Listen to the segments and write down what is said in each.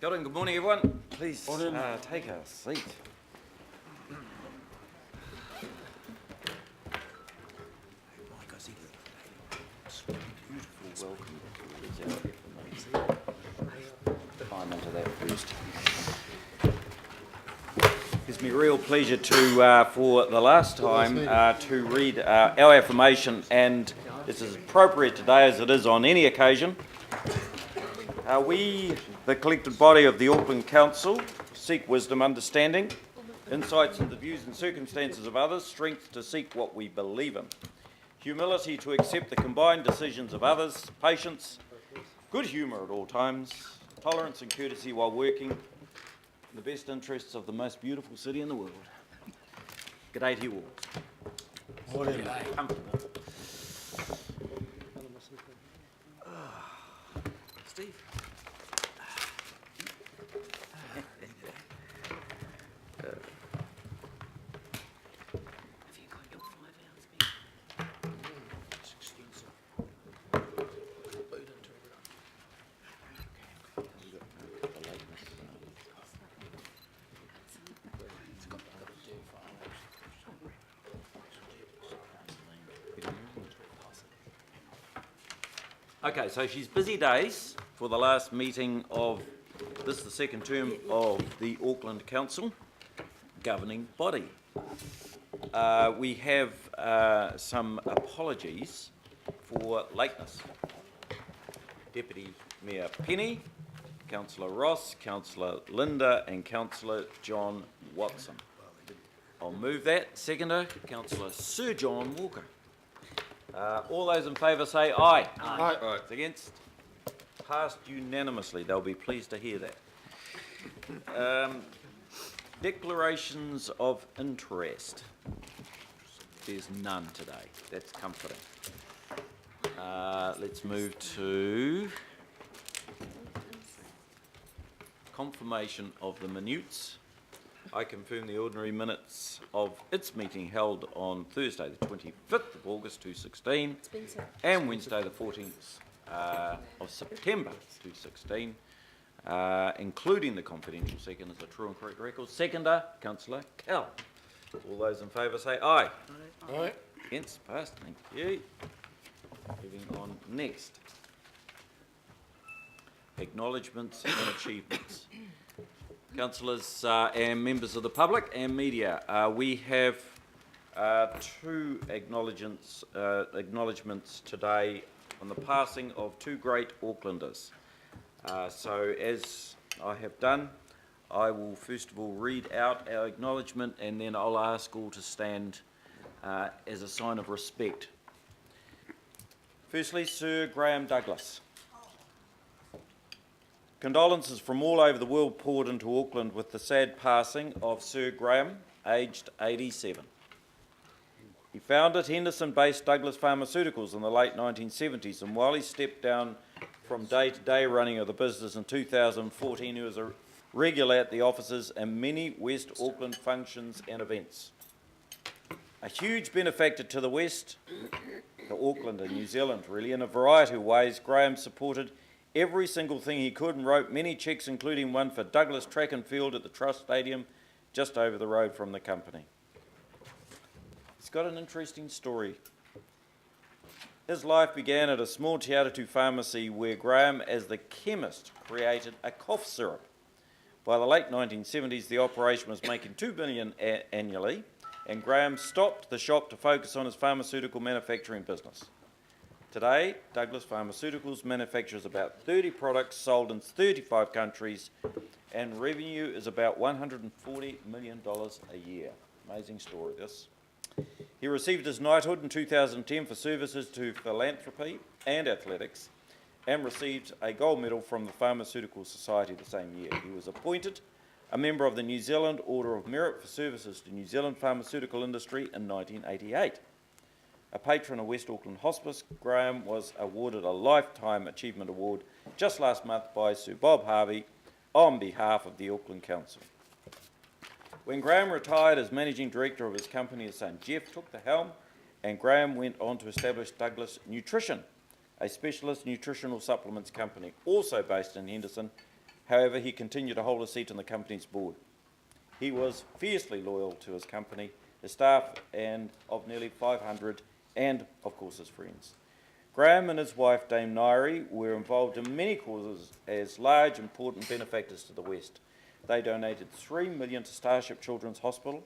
Good morning, everyone. Please take a seat. Beautiful welcome. Climb into that first. Gives me real pleasure to, for the last time, to read our affirmation, and this is appropriate today as it is on any occasion. We, the collected body of the Auckland Council, seek wisdom, understanding, insights into the views and circumstances of others, strength to seek what we believe in, humility to accept the combined decisions of others, patience, good humour at all times, tolerance and courtesy while working in the best interests of the most beautiful city in the world. G'day to you all. Morning. Comfortable. Steve. Okay, so she's busy days for the last meeting of this, the second term of the Auckland Council governing body. We have some apologies for lateness. Deputy Mayor Penny, Councillor Ross, Councillor Linda and Councillor John Watson. I'll move that. Seconder, Councillor Sir John Walker. All those in favour say aye. Aye. Right. Against? Passed unanimously. They'll be pleased to hear that. Declarations of interest. There's none today. That's comforting. Let's move to confirmation of the minutes. I confirm the ordinary minutes of its meeting held on Thursday the 25th of August 2016 and Wednesday the 14th of September 2016, including the confidential second as a true and correct record. Seconder, Councillor Cal. All those in favour say aye. Aye. Against? Passed. Thank you. Moving on next. Acknowledgements and achievements. Councillors and members of the public and media, we have two acknowledgements today on the passing of two great Aucklanders. So as I have done, I will first of all read out our acknowledgement and then I'll ask all to stand as a sign of respect. Firstly, Sir Graham Douglas. Condolences from all over the world poured into Auckland with the sad passing of Sir Graham, aged 87. He founded Henderson-based Douglas Pharmaceuticals in the late 1970s, and while he stepped down from day-to-day running of the business in 2014, he was a regular at the offices and many West Auckland functions and events. A huge benefactor to the West, to Auckland and New Zealand really, in a variety of ways. Graham supported every single thing he could and wrote many cheques, including one for Douglas Track and Field at the Trust Stadium just over the road from the company. He's got an interesting story. His life began at a small Te Atatū pharmacy where Graham, as the chemist, created a cough syrup. By the late 1970s, the operation was making $2 billion annually, and Graham stopped the shop to focus on his pharmaceutical manufacturing business. Today, Douglas Pharmaceuticals manufactures about 30 products sold in 35 countries, and revenue is about $140 million a year. Amazing story, this. He received his knighthood in 2010 for services to philanthropy and athletics, and received a gold medal from the Pharmaceutical Society the same year. He was appointed a member of the New Zealand Order of Merit for services to New Zealand pharmaceutical industry in 1988. A patron of West Auckland Hospice, Graham was awarded a Lifetime Achievement Award just last month by Sir Bob Harvey on behalf of the Auckland Council. When Graham retired as managing director of his company, his son Jeff took the helm, and Graham went on to establish Douglas Nutrition, a specialist nutritional supplements company also based in Henderson, However, he continued to hold a seat on the company's board. He was fiercely loyal to his company, his staff, and of nearly 500, and of course his friends. Graham and his wife, Dame Nairi, were involved in many causes as large, important benefactors to the West. They donated $3 million to Starship Children's Hospital.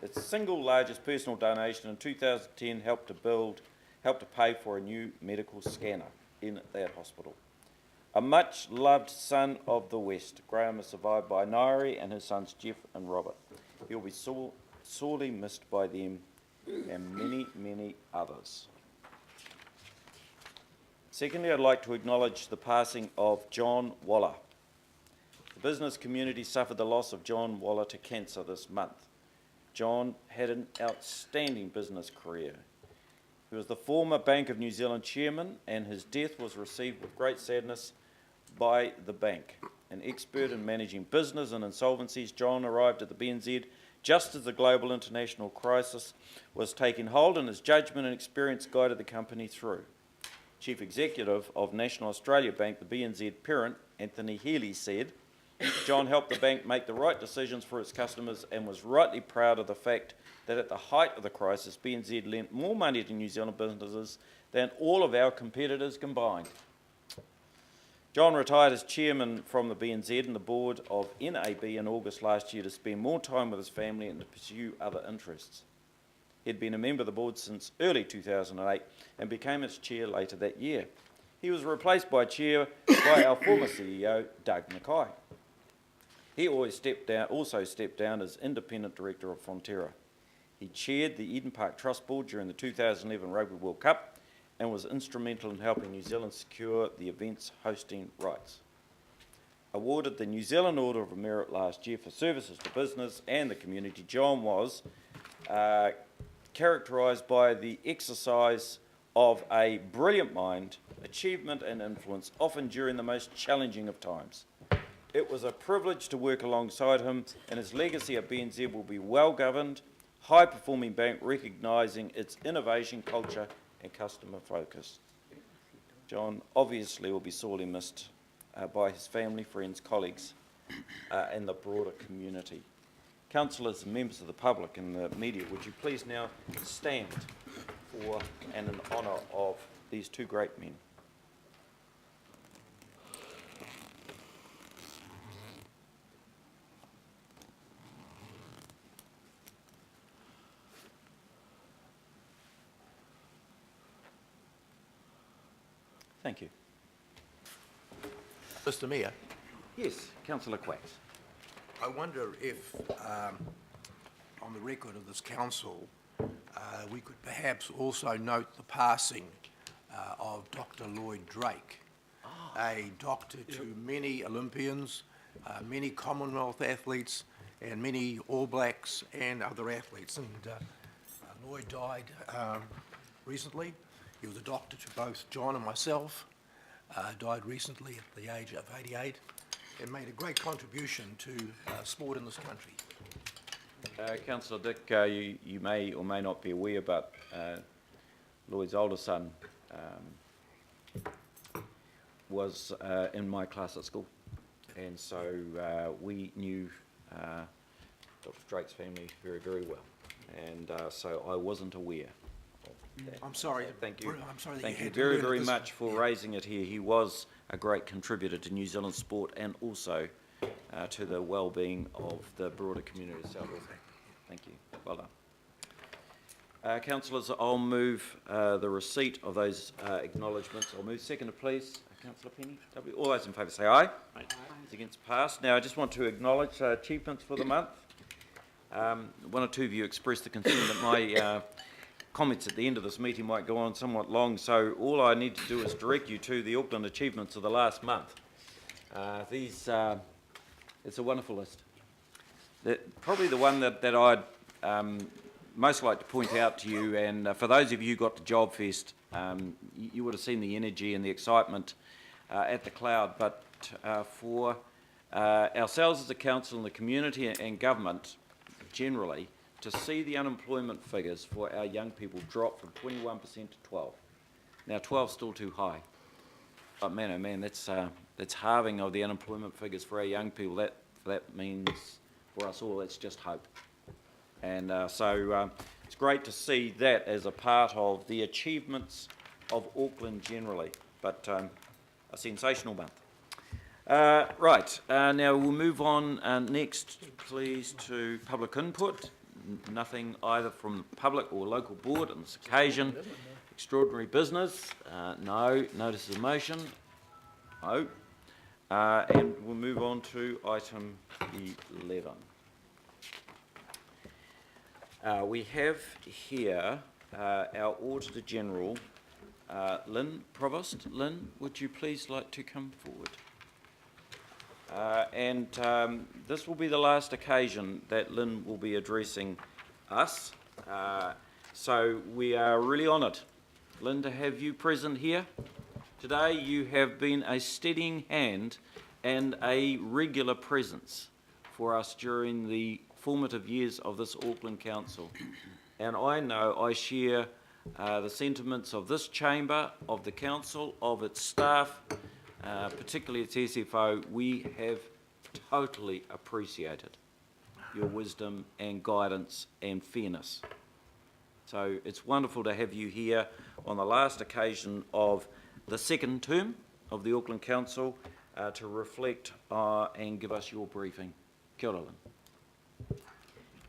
Its single largest personal donation in 2010 helped to pay for a new medical scanner in that hospital. A much-loved son of the West, Graham is survived by Nairi and his sons Jeff and Robert. He'll be sorely missed by them and many, many others. Secondly, I'd like to acknowledge the passing of John Waller. The business community suffered the loss of John Waller to cancer this month. John had an outstanding business career. He was the former Bank of New Zealand chairman, and his death was received with great sadness by the bank. An expert in managing business and insolvencies, John arrived at the BNZ just as the global international crisis was taking hold, and his judgment and experience guided the company through. Chief Executive of National Australia Bank, the BNZ parent, Anthony Healy, said, John helped the bank make the right decisions for its customers and was rightly proud of the fact that at the height of the crisis, BNZ lent more money to New Zealand businesses than all of our competitors combined. John retired as chairman from the BNZ and the board of NAB in August last year to spend more time with his family and to pursue other interests. He'd been a member of the board since early 2008 and became its chair later that year. He was replaced by our former CEO, Doug Mackay. He also stepped down as independent director of Fonterra. He chaired the Eden Park Trust Board during the 2011 Rugby World Cup and was instrumental in helping New Zealand secure the event's hosting rights. Awarded the New Zealand Order of Merit last year for services to business and the community, John was characterised by the exercise of a brilliant mind, achievement and influence, often during the most challenging of times. It was a privilege to work alongside him, and his legacy at BNZ will be well-governed, high-performing bank recognising its innovation, culture and customer focus. John obviously will be sorely missed by his family, friends, colleagues and the broader community. Councillors and members of the public and the media, would you please now stand for and in honour of these two great men. Thank you. Mr. Mayor. Yes, Councillor Quacks. I wonder if, on the record of this council, we could perhaps also note the passing of Dr. Lloyd Drake, a doctor to many Olympians, many Commonwealth athletes, and many All Blacks and other athletes. And Lloyd died recently. He was a doctor to both John and myself, died recently at the age of 88, and made a great contribution to sport in this country. Councillor Dick, you may or may not be aware, but Lloyd's older son was in my class at school, and so we knew Dr. Drake's family very, very well, and so I wasn't aware. I'm sorry. So thank you. I'm sorry. Thank you very, very much for raising it here. He was a great contributor to New Zealand sport and also to the well-being of the broader community itself. Thank you. Well done. Councillors, I'll move the receipt of those acknowledgements. I'll move seconder, please. Councillor Penny. All those in favour say aye. Aye. Against passed. Now I just want to acknowledge achievements for the month. One or two of you expressed the concern that my comments at the end of this meeting might go on somewhat long, so all I need to do is direct you to the Auckland achievements of the last month. It's a wonderful list. Probably the one that I'd most like to point out to you, and for those of you who got to Job Fest, you would have seen the energy and the excitement at the Cloud, but for ourselves as a council and the community and government generally, to see the unemployment figures for our young people drop from 21% to 12%. Now 12 is still too high, but man, oh man, that's that's halving of the unemployment figures for our young people. That means for us all, it's just hope. And so it's great to see that as a part of the achievements of Auckland generally, but a sensational month. Right, now we'll move on next, please, to public input. Nothing either from the public or local board on this occasion. Extraordinary business, no. Notice of motion, no. And we'll move on to item 11. We have here our Auditor General, Lynn Provost. Lynn, would you please like to come forward? This will be the last occasion that Lynn will be addressing us. So we are really honoured, Lynn, to have you present here. Today you have been a steadying hand and a regular presence for us during the formative years of this Auckland Council. And I know I share the sentiments of this chamber, of the council, of its staff, particularly its SFO. We have totally appreciated your wisdom and guidance and fairness. So it's wonderful to have you here on the last occasion of the second term of the Auckland Council to reflect and give us your briefing. Kia ora, Lynn.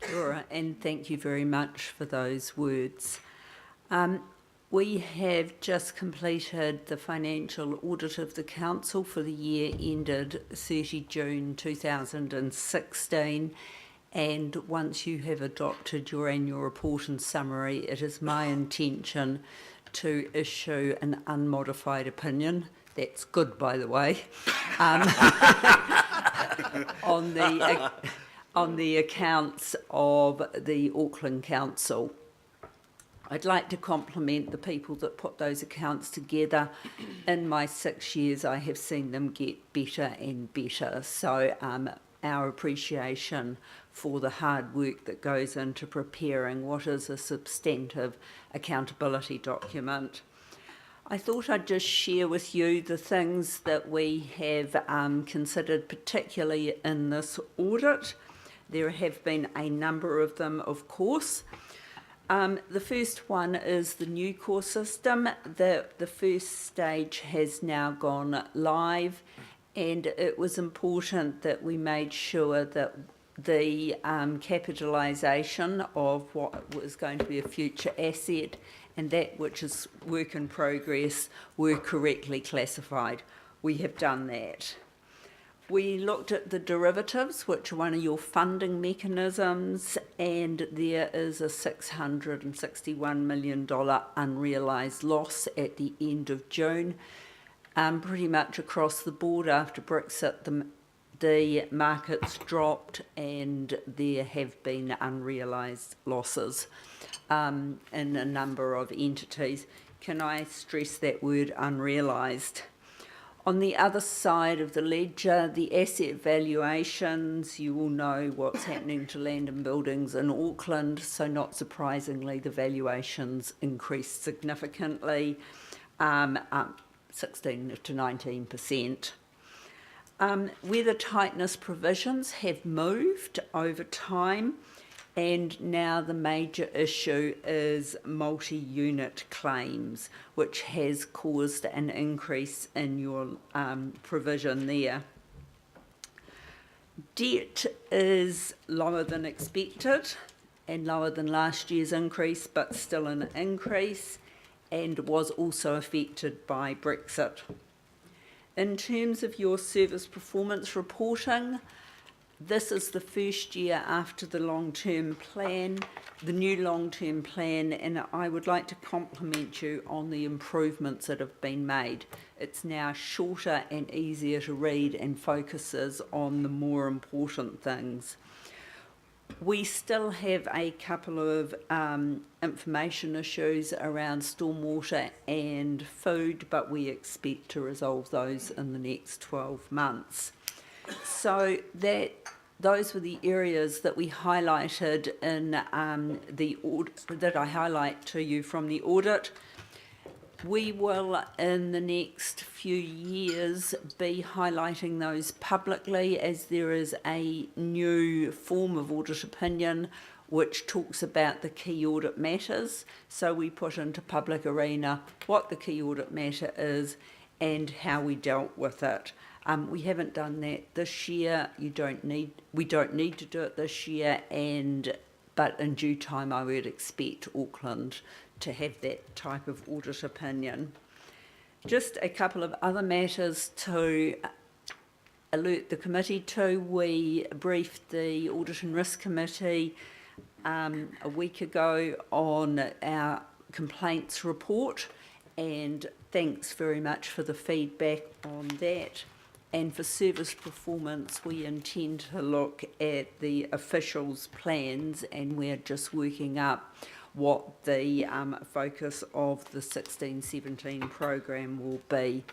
Kia ora, and thank you very much for those words. We have just completed the financial audit of the council for the year ended 30 June 2016, and once you have adopted your annual report and summary, it is my intention to issue an unmodified opinion. That's good, by the way, on the accounts of the Auckland Council. I'd like to compliment the people that put those accounts together. In my 6 years, I have seen them get better and better. So our appreciation for the hard work that goes into preparing what is a substantive accountability document. I thought I'd just share with you the things that we have considered, particularly in this audit. There have been a number of them, of course. The first one is the new core system. The first stage has now gone live, and it was important that we made sure that the capitalisation of what was going to be a future asset and that which is work in progress were correctly classified. We have done that. We looked at the derivatives, which are one of your funding mechanisms, and there is a $661 million unrealised loss at the end of June. Pretty much across the board after Brexit, the markets dropped and there have been unrealised losses in a number of entities. Can I stress that word, unrealised? On the other side of the ledger, the asset valuations, you all know what's happening to land and buildings in Auckland, so not surprisingly the valuations increased significantly, up 16 to 19%. Weather tightness provisions have moved over time, and now the major issue is multi-unit claims, which has caused an increase in your provision there. Debt is lower than expected and lower than last year's increase, but still an increase, and was also affected by Brexit. In terms of your service performance reporting, this is the first year after the long-term plan, the new long-term plan, and I would like to compliment you on the improvements that have been made. It's now shorter and easier to read and focuses on the more important things. We still have a couple of information issues around stormwater and food, but we expect to resolve those in the next 12 months. So those were the areas that we highlighted in the audit, that I highlight to you from the audit. We will, in the next few few years be highlighting those publicly, as there is a new form of audit opinion which talks about the key audit matters. So we put into public arena what the key audit matter is and how we dealt with it. We haven't done that this year. We don't need to do it this year, but in due time I would expect Auckland to have that type of audit opinion. Just a couple of other matters to alert the committee to. We briefed the Audit and Risk Committee a week ago on our complaints report, and thanks very much for the feedback on that. And for service performance, we intend to look at the officials' plans, and we're just working up what the focus of the 16-17 program will be.